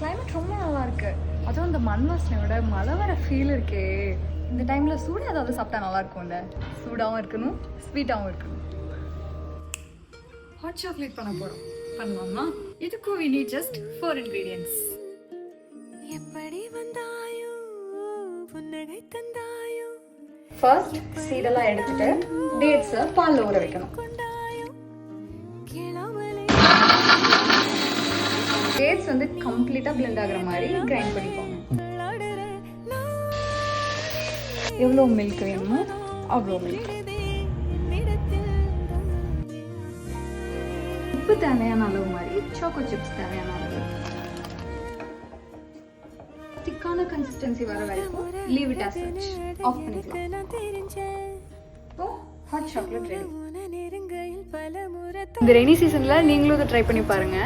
Climate ரொம்ப நல்லா இருக்கு. அதுவும் அந்த மண் வாசனையோட மழை வர ஃபீல் இருக்கே. இந்த டைம்ல சூடாக ஏதாவது சாப்பிட்டா நல்லா இருக்கும்ல. சூடாகவும் இருக்கணும், ஸ்வீட்டாகவும் இருக்கணும். ஹாட் சாக்லேட் பண்ண போகிறோம். பண்ணலாமா? இதுக்கு we need just 4 ingredients. எப்படி வந்தாயோ புன்னகை தந்தாயோ. ஃபர்ஸ்ட் சீடெல்லாம் எடுத்துட்டு டேட்ஸை பாலில் ஊற வைக்கணும். டேட்ஸ் வந்து கம்ப்ளீட்டாக பிளெண்ட் ஆகிற மாதிரி கிரைண்ட் பண்ணிக்கோங்க. எவ்வளோ மில்க் வேணுமோ அவ்வளோ மில்க். உப்பு தேவையான அளவு மாதிரி சாக்கோ சிப்ஸ் தேவையான அளவு. திக்கான கன்சிஸ்டன்சி வர வரைக்கும் leave it as such. Off பண்ணிக்கலாம். இப்போ ஹாட் சாக்லேட் ரெடி. இந்த ரெய்னி சீசன்ல நீங்களும் இதை ட்ரை பண்ணி பாருங்க.